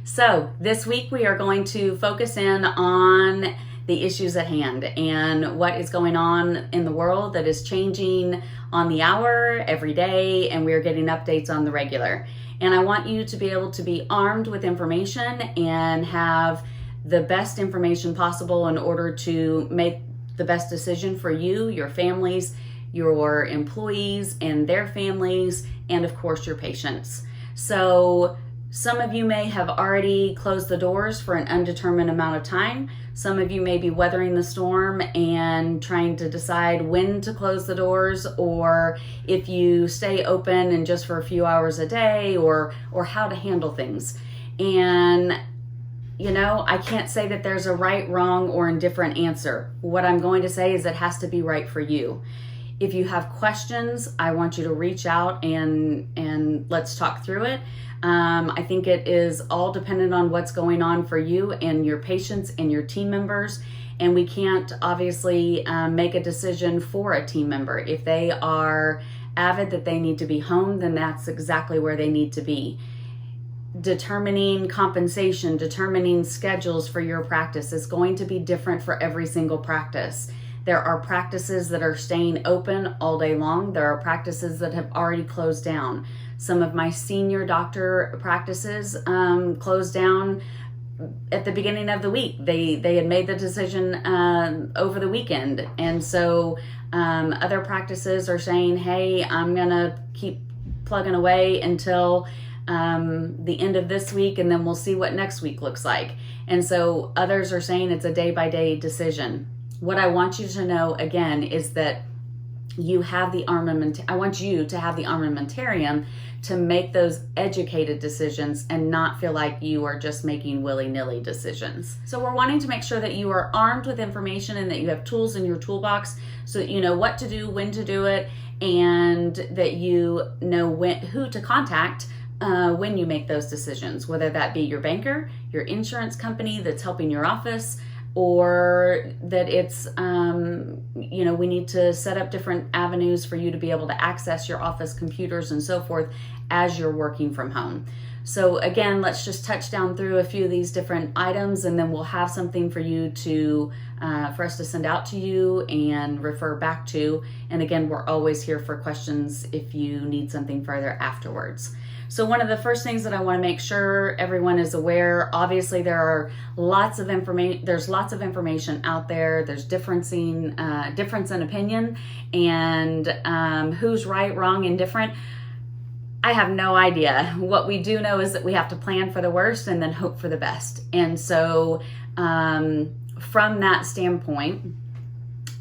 So this week we are going to focus in on the issues at hand and what is going on in the world that is changing on the hour every day, and we're getting updates on the regular. And I want you to be able to be armed with information and have the best information possible in order to make the best decision for you, your families, your employees and their families, and of course your patients. So some of you may have already closed the doors for an undetermined amount of time. Some of you may be weathering the storm and trying to decide when to close the doors, or if you stay open and just for a few hours a day, or how to handle things. And I can't say that there's a right, wrong, or indifferent answer. What I'm going to say is it has to be right for you. If you have questions, I want you to reach out and let's talk through it. I think it is all dependent on what's going on for you and your patients and your team members. And we can't obviously make a decision for a team member. If they are avid that they need to be home, then that's exactly where they need to be. Determining compensation, determining schedules for your practice is going to be different for every single practice. There are practices that are staying open all day long. There are practices that have already closed down. Some of my senior doctor practices closed down at the beginning of the week. They had made the decision over the weekend. And so other practices are saying, hey, I'm going to keep plugging away until the end of this week, and then we'll see what next week looks like. And so others are saying it's a day-by-day decision. What I want you to know again is that you have the I want you to have the armamentarium to make those educated decisions and not feel like you are just making willy-nilly decisions. So we're wanting to make sure that you are armed with information and that you have tools in your toolbox so that you know what to do, when to do it, and that you know who to contact when you make those decisions, whether that be your banker, your insurance company that's helping your office, or that it's, we need to set up different avenues for you to be able to access your office computers and so forth as you're working from home. So again, let's just touch down through a few of these different items, and then we'll have something for you for us to send out to you and refer back to. And again, we're always here for questions if you need something further afterwards. So one of the first things that I want to make sure everyone is aware, obviously there's lots of information out there. There's difference in opinion, and who's right, wrong, indifferent. I have no idea. What we do know is that we have to plan for the worst and then hope for the best. And so from that standpoint,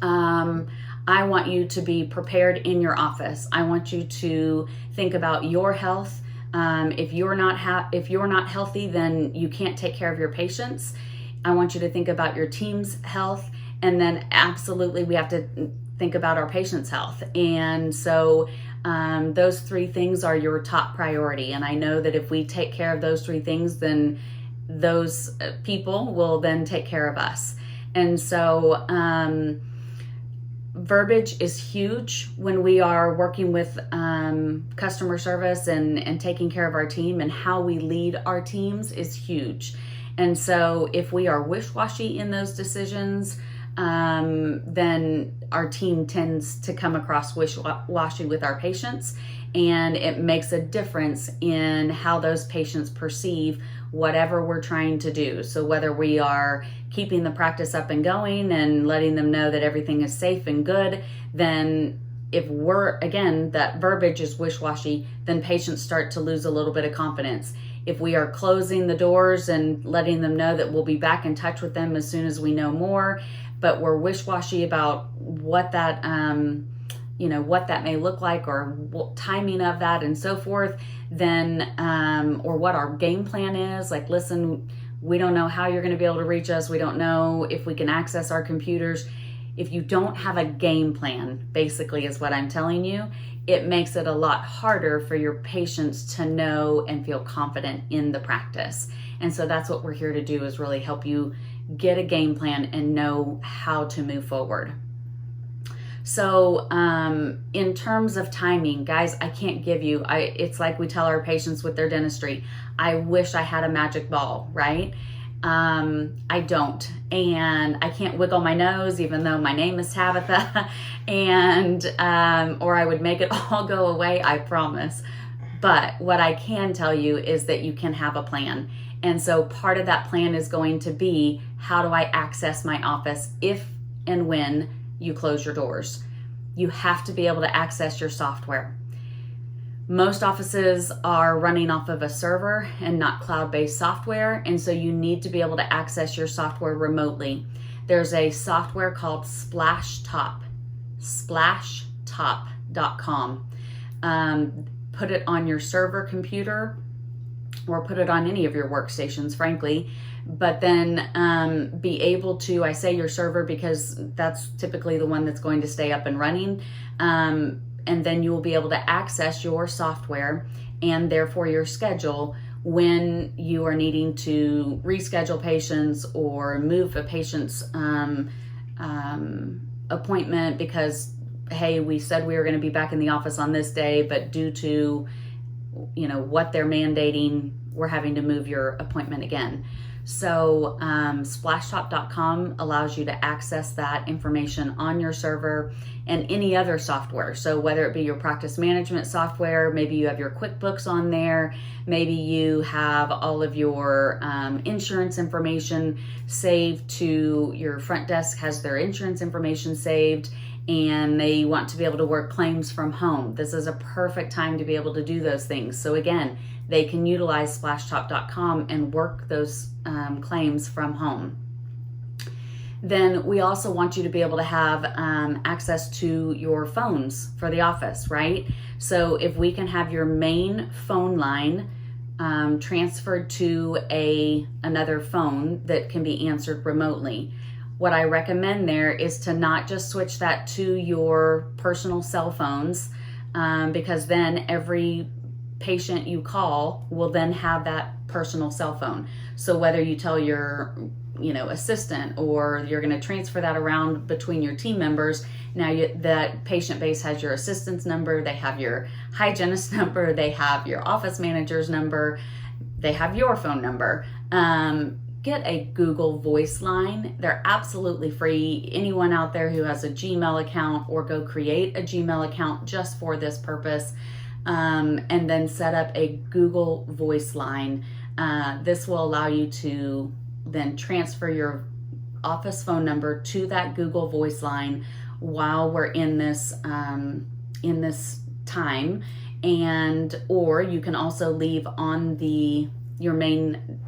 I want you to be prepared in your office. I want you to think about your health. If you're not healthy, then you can't take care of your patients. I want you to think about your team's health, and then absolutely we have to think about our patients' health. And so those three things are your top priority. And I know that if we take care of those three things, then those people will then take care of us. And so verbiage is huge when we are working with customer service and taking care of our team, and how we lead our teams is huge. And so if we are wish-washy in those decisions, then our team tends to come across wish-washy with our patients, and it makes a difference in how those patients perceive whatever we're trying to do. So whether we are keeping the practice up and going and letting them know that everything is safe and good, then if that verbiage is wish-washy, then patients start to lose a little bit of confidence. If we are closing the doors and letting them know that we'll be back in touch with them as soon as we know more, but we're wish-washy about what that may look like, or timing of that and so forth, then, or what our game plan is, like, listen, we don't know how you're going to be able to reach us. We don't know if we can access our computers. If you don't have a game plan, basically is what I'm telling you, it makes it a lot harder for your patients to know and feel confident in the practice. And so that's what we're here to do, is really help you get a game plan and know how to move forward. So in terms of timing, guys, I can't give you, it's like we tell our patients with their dentistry, I wish I had a magic ball, right? I don't, and I can't wiggle my nose even though my name is Tabitha, and or I would make it all go away, I promise. But what I can tell you is that you can have a plan. And so part of that plan is going to be, how do I access my office if and when you close your doors? You have to be able to access your software. Most offices are running off of a server and not cloud-based software, and so you need to be able to access your software remotely. There's a software called SplashTop, splashtop.com. Put it on your server computer or put it on any of your workstations, frankly, but then be able to, I say your server because that's typically the one that's going to stay up and running, and then you will be able to access your software and therefore your schedule when you are needing to reschedule patients or move a patient's appointment because, hey, we said we were going to be back in the office on this day, but due to, you know, what they're mandating, we're having to move your appointment again. So splashtop.com allows you to access that information on your server and any other software. So whether it be your practice management software, maybe you have your QuickBooks on there, maybe you have all of your insurance information saved to your front desk has their insurance information saved, and they want to be able to work claims from home. This is a perfect time to be able to do those things. So again, they can utilize splashtop.com and work those claims from home. Then we also want you to be able to have access to your phones for the office, right? So if we can have your main phone line transferred to another phone that can be answered remotely. What I recommend there is to not just switch that to your personal cell phones, because then every patient you call will then have that personal cell phone. So whether you tell your assistant or you're going to transfer that around between your team members, now that patient base has your assistant's number, they have your hygienist number, they have your office manager's number, they have your phone number. Get a Google Voice line. They're absolutely free. Anyone out there who has a Gmail account, or go create a Gmail account just for this purpose, and then set up a Google Voice line. This will allow you to then transfer your office phone number to that Google Voice line while we're in this time, or you can also leave on your main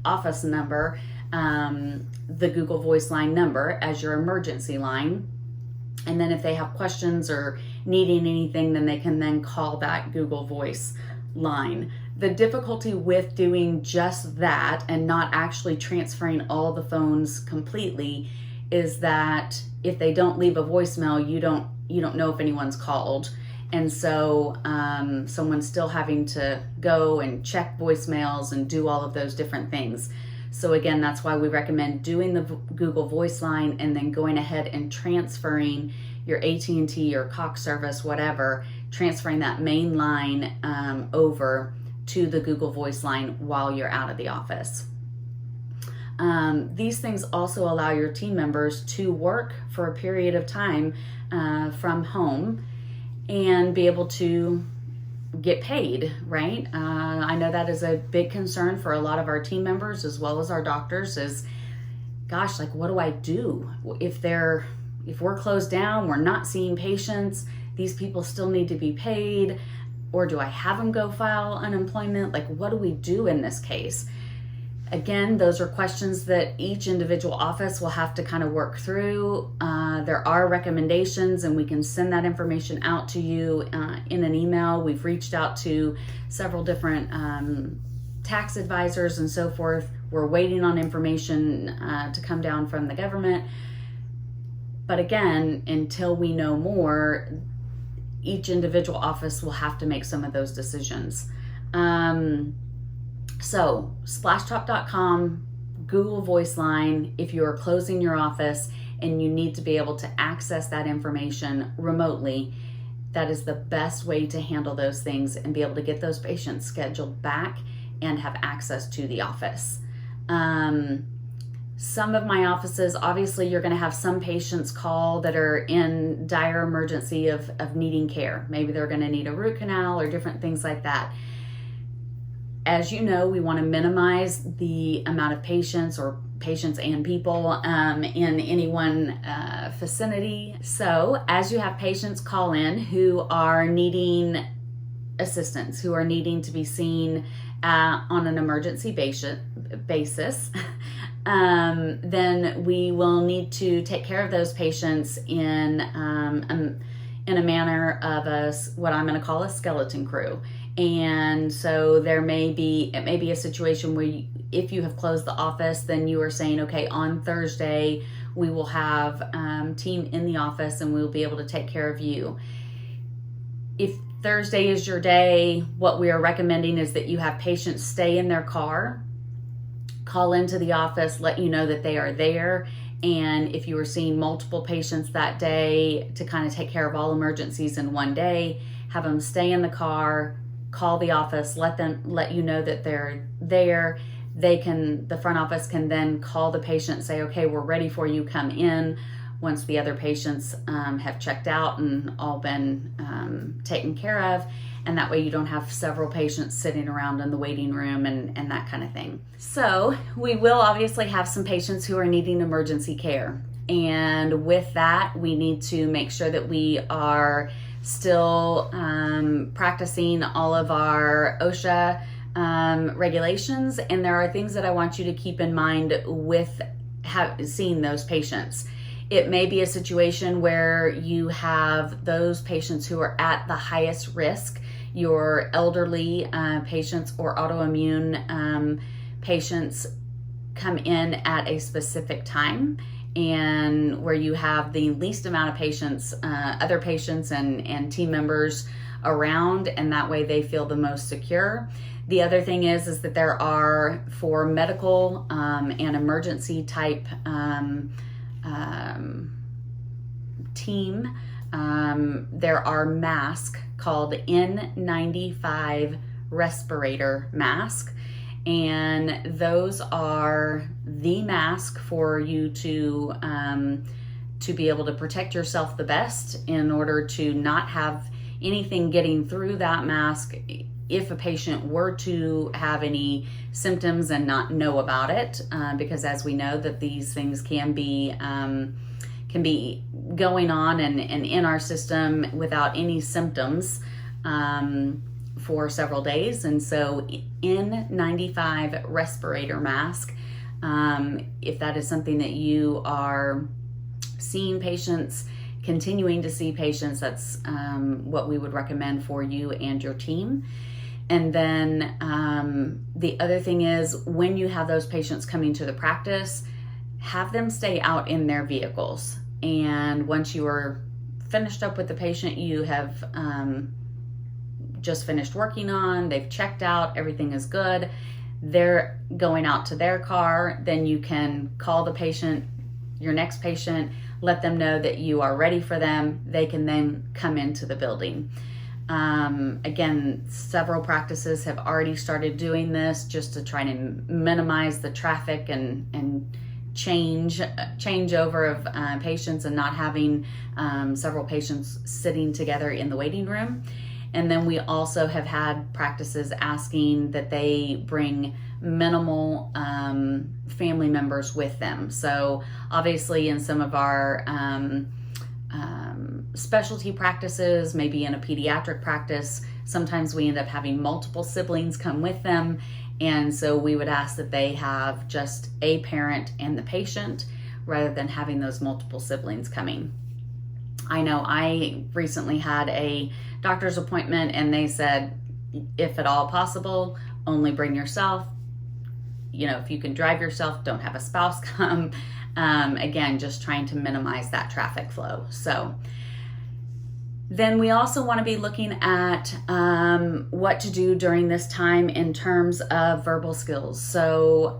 office number the Google Voice line number as your emergency line, and then if they have questions or needing anything, then they can then call that Google Voice line. The difficulty with doing just that and not actually transferring all the phones completely is that if they don't leave a voicemail, you don't know if anyone's called. And so someone's still having to go and check voicemails and do all of those different things. So again, that's why we recommend doing the Google Voice line and then going ahead and transferring your AT&T or Cox service, whatever, transferring that main line over to the Google Voice line while you're out of the office. These things also allow your team members to work for a period of time from home and be able to get paid, right? I know that is a big concern for a lot of our team members as well as our doctors is, gosh, like, what do I do? If we're closed down, we're not seeing patients, these people still need to be paid, or do I have them go file unemployment? Like, what do we do in this case? Again, those are questions that each individual office will have to kind of work through. There are recommendations, and we can send that information out to you in an email. We've reached out to several different tax advisors and so forth. We're waiting on information to come down from the government. But again, until we know more, each individual office will have to make some of those decisions. So splashtop.com, Google Voice line, if you are closing your office, and you need to be able to access that information remotely, that is the best way to handle those things and be able to get those patients scheduled back and have access to the office. Some of my offices, obviously you're going to have some patients call that are in dire emergency of needing care. Maybe they're going to need a root canal or different things like that. As you know, we want to minimize the amount of patients and people in any one vicinity. So as you have patients call in who are needing assistance, who are needing to be seen on an emergency basis, then we will need to take care of those patients in a manner of what I'm going to call a skeleton crew. And so it may be a situation where if you have closed the office, then you are saying, okay, on Thursday we will have team in the office and we'll be able to take care of you. If Thursday is your day, what we are recommending is that you have patients stay in their car, call into the office, let you know that they are there. And if you were seeing multiple patients that day, to kind of take care of all emergencies in one day, have them stay in the car, call the office, let you know that they're there. The front office can then call the patient and say, okay, we're ready for you, come in, once the other patients have checked out and all been taken care of. And that way you don't have several patients sitting around in the waiting room and that kind of thing. So we will obviously have some patients who are needing emergency care. And with that, we need to make sure that we are still practicing all of our OSHA regulations. And there are things that I want you to keep in mind with seeing those patients. It may be a situation where you have those patients who are at the highest risk, your elderly patients or autoimmune patients come in at a specific time, and where you have the least amount of patients, other patients and team members around, and that way they feel the most secure. The other thing is that there are, for medical and emergency type team, there are masks called N95 respirator mask, and those are the mask for you to be able to protect yourself the best, in order to not have anything getting through that mask if a patient were to have any symptoms and not know about it, because as we know that these things can be going on and in our system without any symptoms for several days. And so N95 respirator mask, if that is something that you are seeing patients, continuing to see patients, that's what we would recommend for you and your team. And then the other thing is, when you have those patients coming to the practice, have them stay out in their vehicles. And once you are finished up with the patient you have just finished working on, they've checked out, everything is good, they're going out to their car, then you can call the patient, your next patient, let them know that you are ready for them. They can then come into the building. Again, several practices have already started doing this just to try to minimize the traffic and changeover of patients, and not having several patients sitting together in the waiting room. And then we also have had practices asking that they bring minimal family members with them. So obviously in some of our specialty practices, maybe in a pediatric practice, sometimes we end up having multiple siblings come with them. And so we would ask that they have just a parent and the patient, rather than having those multiple siblings coming. I know I recently had a doctor's appointment and they said, if at all possible, only bring yourself. You know, if you can drive yourself, don't have a spouse come. Again, just trying to minimize that traffic flow. So Then we also want to be looking at what to do during this time in terms of verbal skills. So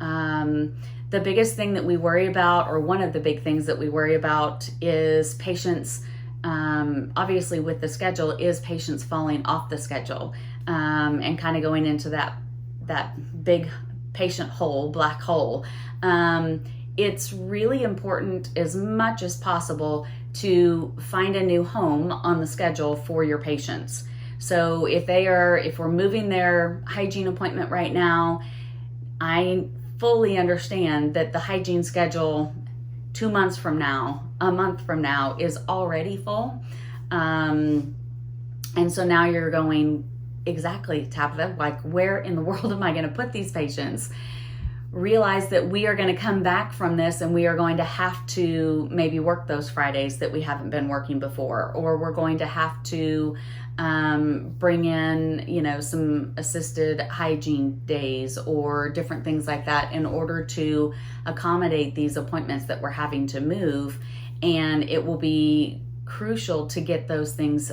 the biggest thing that we worry about, or one of the big things that we worry about, is patients, obviously with the schedule, is patients falling off the schedule and kind of going into that big patient hole, black hole. It's really important as much as possible to find a new home on the schedule for your patients. So if we're moving their hygiene appointment right now, I fully understand that the hygiene schedule 2 months from now, a month from now, is already full. And so now you're going, exactly, Tabitha, like, where in the world am I going to put these patients? Realize that we are going to come back from this and we are going to have to maybe work those Fridays that we haven't been working before, or we're going to have to bring in, some assisted hygiene days or different things like that in order to accommodate these appointments that we're having to move. And it will be crucial to get those things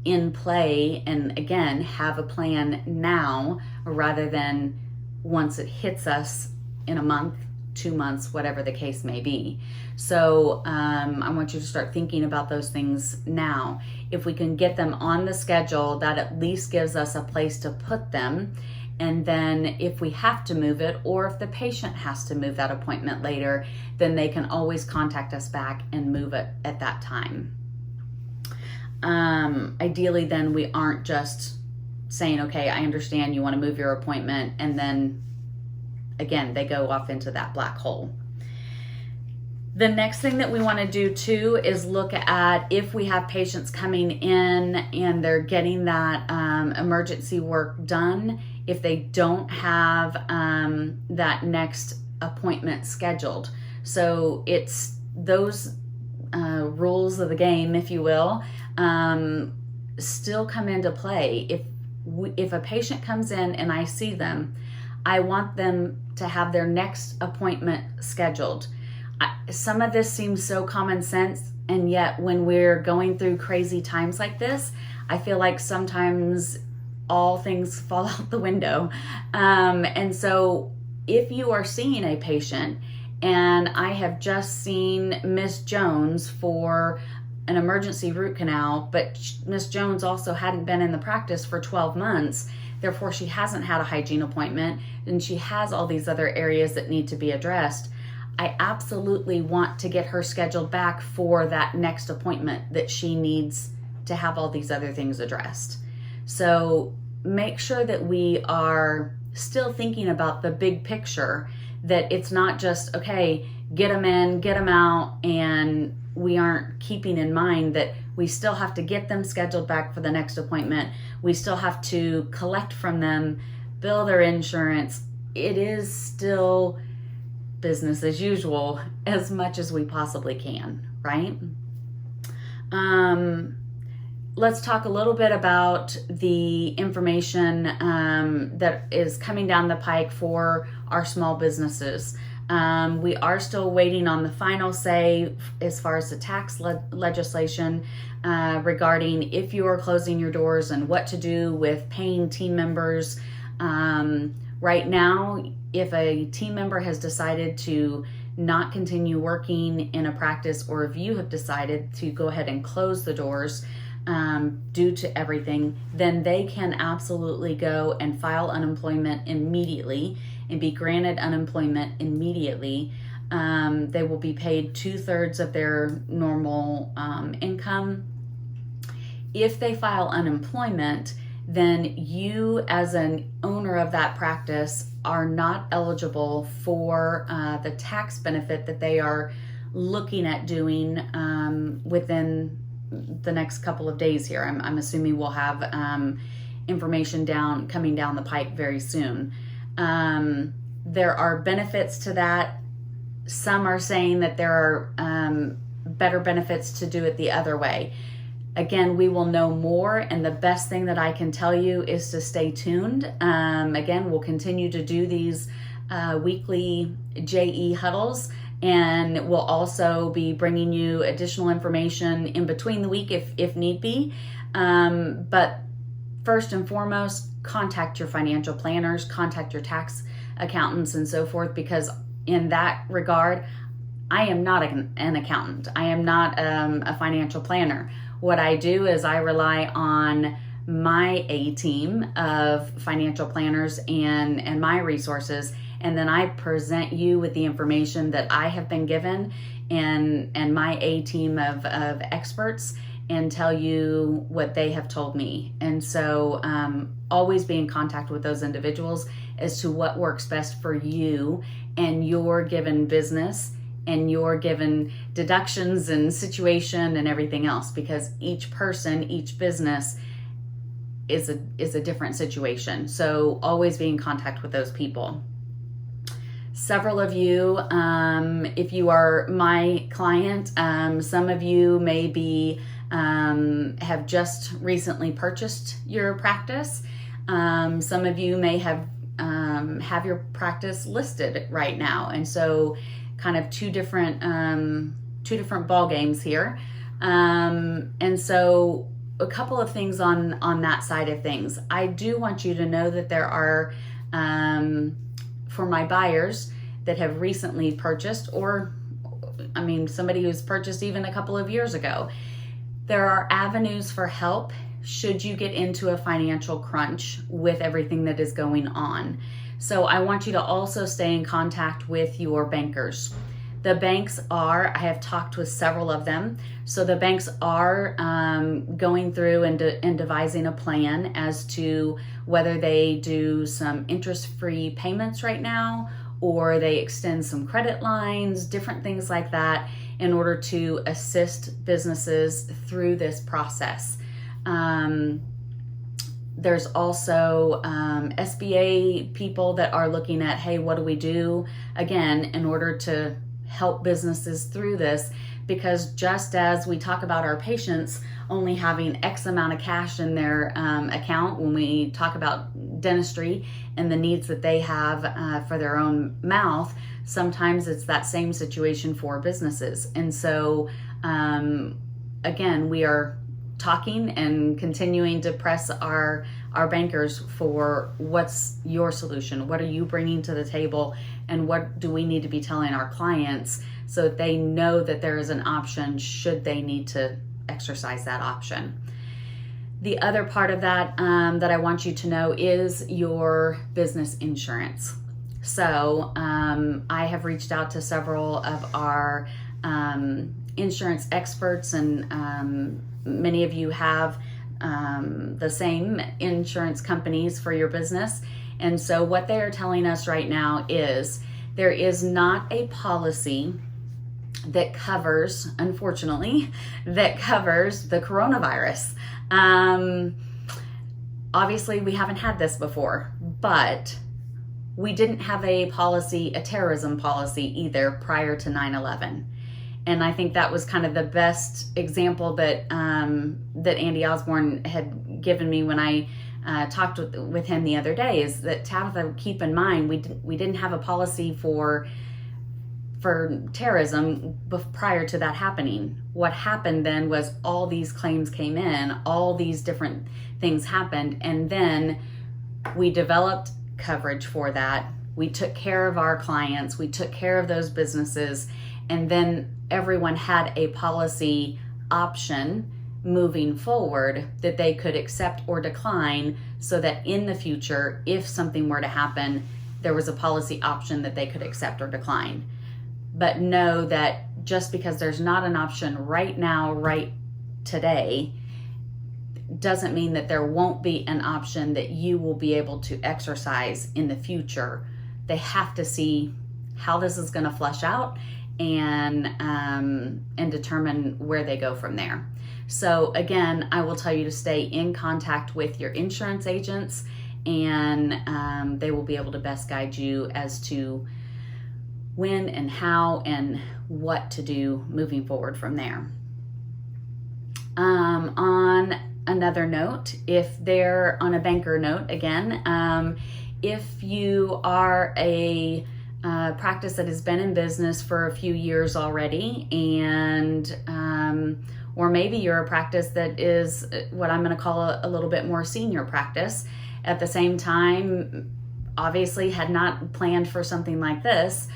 in play, and again, have a plan now rather than once it hits us in a month, 2 months, whatever the case may be. So I want you to start thinking about those things now. If we can get them on the schedule, that at least gives us a place to put them. And then if we have to move it, or if the patient has to move that appointment later, then they can always contact us back and move it at that time. Ideally, then we aren't just saying, okay, I understand you want to move your appointment, and then again, they go off into that black hole. The next thing that we want to do too is look at if we have patients coming in and they're getting that emergency work done, if they don't have that next appointment scheduled. So it's those rules of the game, if you will, still come into play. If a patient comes in and I see them, I want them to have their next appointment scheduled. Some of this seems so common sense, and yet when we're going through crazy times like this, I feel like sometimes all things fall out the window. And so if you are seeing a patient and I have just seen Miss Jones for an emergency root canal, but Miss Jones also hadn't been in the practice for 12 months. Therefore, she hasn't had a hygiene appointment, and she has all these other areas that need to be addressed. I absolutely want to get her scheduled back for that next appointment that she needs to have all these other things addressed. So make sure that we are still thinking about the big picture, that it's not just, okay, get them in, get them out, and we aren't keeping in mind that we still have to get them scheduled back for the next appointment. We still have to collect from them, bill their insurance. It is still business as usual as much as we possibly can, right? Let's talk a little bit about the information that is coming down the pike for our small businesses. We are still waiting on the final say as far as the tax legislation regarding if you are closing your doors and what to do with paying team members. Right now, if a team member has decided to not continue working in a practice, or if you have decided to go ahead and close the doors due to everything, then they can absolutely go and file unemployment immediately and be granted unemployment immediately. They will be paid 2/3 of their normal income. If they file unemployment, then you as an owner of that practice are not eligible for the tax benefit that they are looking at doing within the next couple of days here. I'm assuming we'll have information coming down the pike very soon. There are benefits to that. Some are saying that there are better benefits to do it the other way. Again, we will know more, and the best thing that I can tell you is to stay tuned. Again, we'll continue to do these weekly JE huddles, and we'll also be bringing you additional information in between the week if need be. But first and foremost, contact your financial planners, contact your tax accountants and so forth, because in that regard, I am not an accountant. I am not a financial planner. What I do is I rely on my A team of financial planners and my resources, and then I present you with the information that I have been given and my A team of experts, and tell you what they have told me. And so always be in contact with those individuals as to what works best for you and your given business and your given deductions and situation and everything else, because each person, each business is a different situation. So always be in contact with those people. Several of you, if you are my client, some of you may be have just recently purchased your practice. Some of you may have your practice listed right now, and so kind of two different ball games here. And so a couple of things on that side of things. I do want you to know that there are, for my buyers that have recently purchased, or somebody who's purchased even a couple of years ago, there are avenues for help should you get into a financial crunch with everything that is going on. So I want you to also stay in contact with your bankers. The banks I have talked with several of them, so the banks are going through and devising a plan as to whether they do some interest-free payments right now, or they extend some credit lines, different things like that, in order to assist businesses through this process. There's also SBA people that are looking at, hey, what do we do, again, in order to help businesses through this? Because just as we talk about our patients only having X amount of cash in their account when we talk about dentistry and the needs that they have for their own mouth, sometimes it's that same situation for businesses. And so, again, we are talking and continuing to press our bankers for what's your solution, what are you bringing to the table, and what do we need to be telling our clients so that they know that there is an option should they need to exercise that option. The other part of that that I want you to know is your business insurance. So I have reached out to several of our insurance experts, and many of you have the same insurance companies for your business. And so what they are telling us right now is there is not a policy that covers, unfortunately, that covers the coronavirus. Obviously, we haven't had this before, but we didn't have a terrorism policy either prior to 9/11. And I think that was kind of the best example that that Andy Osborne had given me when I talked with him the other day, is that, Tabitha, keep in mind, we didn't have a policy for terrorism prior to that happening. What happened then was all these claims came in, all these different things happened, and then we developed coverage for that. We took care of our clients, we took care of those businesses, and then everyone had a policy option moving forward that they could accept or decline, so that in the future, if something were to happen, there was a policy option that they could accept or decline. But know that just because there's not an option right now, right today, doesn't mean that there won't be an option that you will be able to exercise in the future. They have to see how this is going to flesh out and determine where they go from there. So again, I will tell you to stay in contact with your insurance agents, and they will be able to best guide you as to when and how and what to do moving forward from there. On another note, on a banker note again, if you are a practice that has been in business for a few years already, and or maybe you're a practice that is what I'm going to call a little bit more senior practice. At the same time, obviously had not planned for something like this.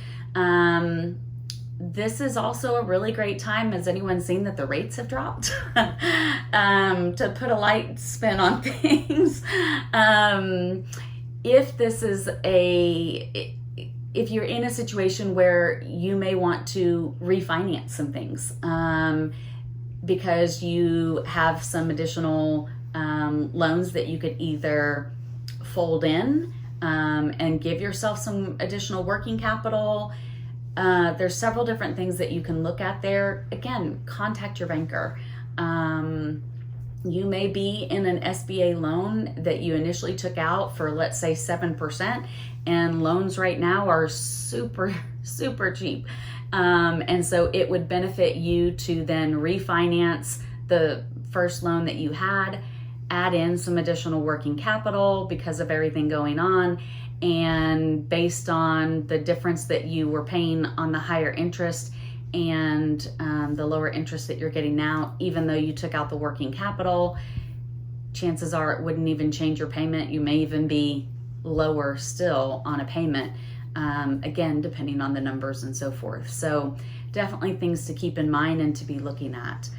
This is also a really great time. Has anyone seen that the rates have dropped? To put a light spin on things. If you're in a situation where you may want to refinance some things because you have some additional loans that you could either fold in and give yourself some additional working capital. There's several different things that you can look at there. Again, contact your banker. You may be in an SBA loan that you initially took out for, let's say, 7%, and loans right now are super, super cheap. And so it would benefit you to then refinance the first loan that you had, add in some additional working capital because of everything going on, and based on the difference that you were paying on the higher interest and the lower interest that you're getting now, even though you took out the working capital, chances are it wouldn't even change your payment. You may even be lower still on a payment, again, depending on the numbers and so forth. So definitely things to keep in mind and to be looking at.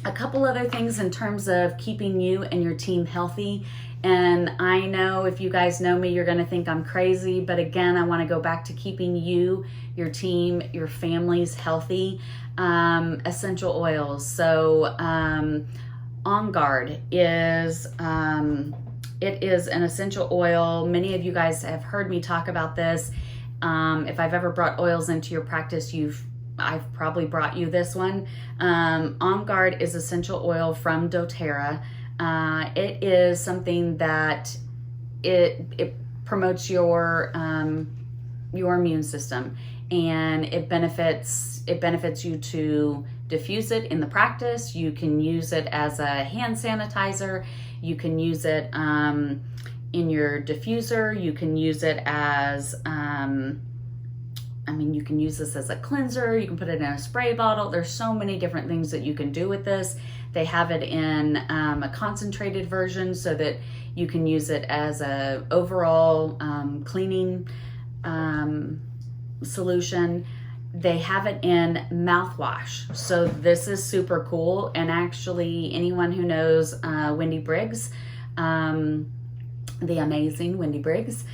A couple other things in terms of keeping you and your team healthy. And I know if you guys know me, you're going to think I'm crazy. But again, I want to go back to keeping you, your team, your families healthy. Essential oils. So On Guard is it is an essential oil. Many of you guys have heard me talk about this. If I've ever brought oils into your practice, I've probably brought you this one. On Guard is essential oil from doTERRA. It is something that it promotes your immune system, and it benefits you to diffuse it in the practice. You can use it as a hand sanitizer. You can use it in your diffuser. You can use it as you can use this as a cleanser. You can put it in a spray bottle. There's so many different things that you can do with this. They have it in a concentrated version so that you can use it as a overall cleaning solution. They have it in mouthwash. So this is super cool. And actually, anyone who knows Wendy Briggs, the amazing Wendy Briggs,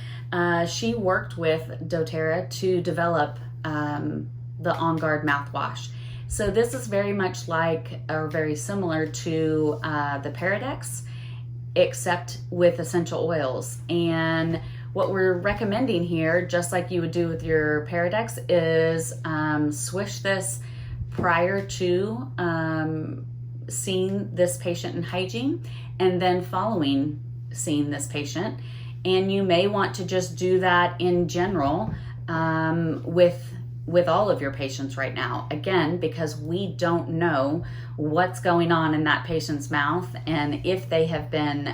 she worked with doTERRA to develop the On Guard mouthwash. So this is very much like, or very similar to the Paradex, except with essential oils. And what we're recommending here, just like you would do with your Paradex, is swish this prior to seeing this patient in hygiene, and then following seeing this patient. And you may want to just do that in general with all of your patients right now. Again, because we don't know what's going on in that patient's mouth, and if they have been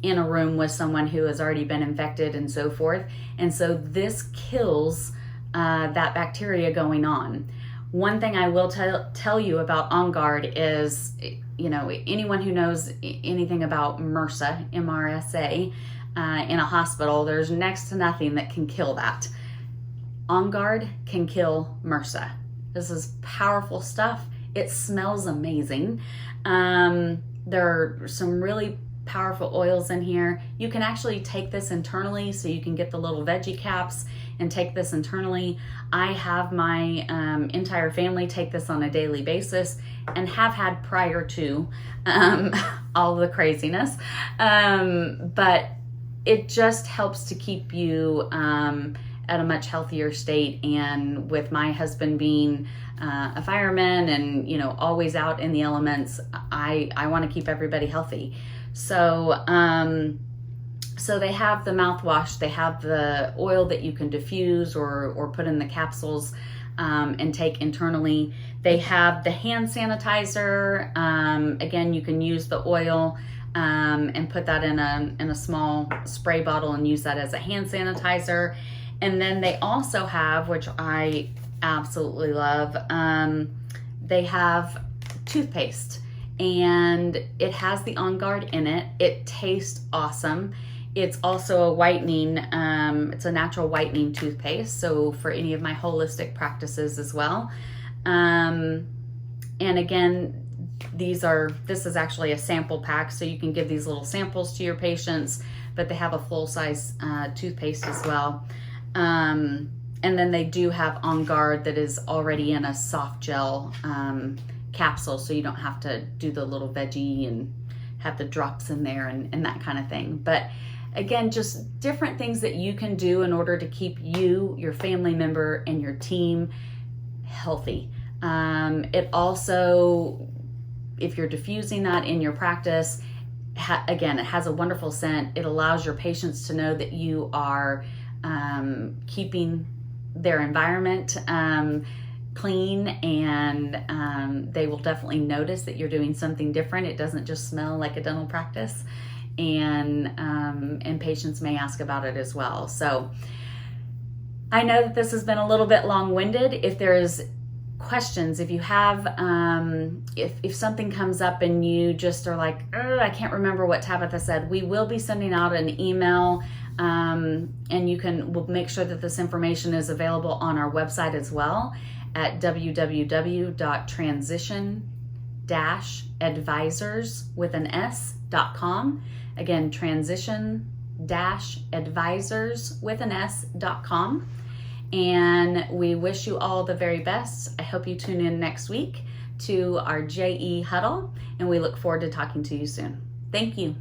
in a room with someone who has already been infected and so forth. And so this kills that bacteria going on. One thing I will tell you about On Guard is, anyone who knows anything about MRSA, MRSA, in a hospital, there's next to nothing that can kill that. On Guard can kill MRSA. This is powerful stuff. It smells amazing. There are some really powerful oils in here. You can actually take this internally, so you can get the little veggie caps and take this internally. I have my entire family take this on a daily basis, and have had prior to all the craziness. But it just helps to keep you at a much healthier state. And with my husband being a fireman and always out in the elements, I want to keep everybody healthy. So so they have the mouthwash, they have the oil that you can diffuse or put in the capsules and take internally. They have the hand sanitizer. Again, you can use the oil and put that in a small spray bottle and use that as a hand sanitizer. And then they also have, which I absolutely love, they have toothpaste, and it has the On Guard in it. It tastes awesome. It's also a whitening, it's a natural whitening toothpaste, so for any of my holistic practices as well. And again, this is actually a sample pack, so you can give these little samples to your patients, but they have a full-size toothpaste as well. And then they do have On Guard that is already in a soft gel capsule, so you don't have to do the little veggie and have the drops in there and that kind of thing. But again, just different things that you can do in order to keep you, your family member, and your team healthy. It also, if you're diffusing that in your practice, again, it has a wonderful scent. It allows your patients to know that you are keeping their environment clean, and they will definitely notice that you're doing something different. It doesn't just smell like a dental practice, and patients may ask about it as well. So I know that this has been a little bit long-winded. If there's questions, if you have, if something comes up and you just are like, I can't remember what Tabitha said, we will be sending out an email, and we'll make sure that this information is available on our website as well at transition-advisors.com. Again, transition-advisors.com. And we wish you all the very best. I hope you tune in next week to our JE Huddle, and we look forward to talking to you soon. Thank you.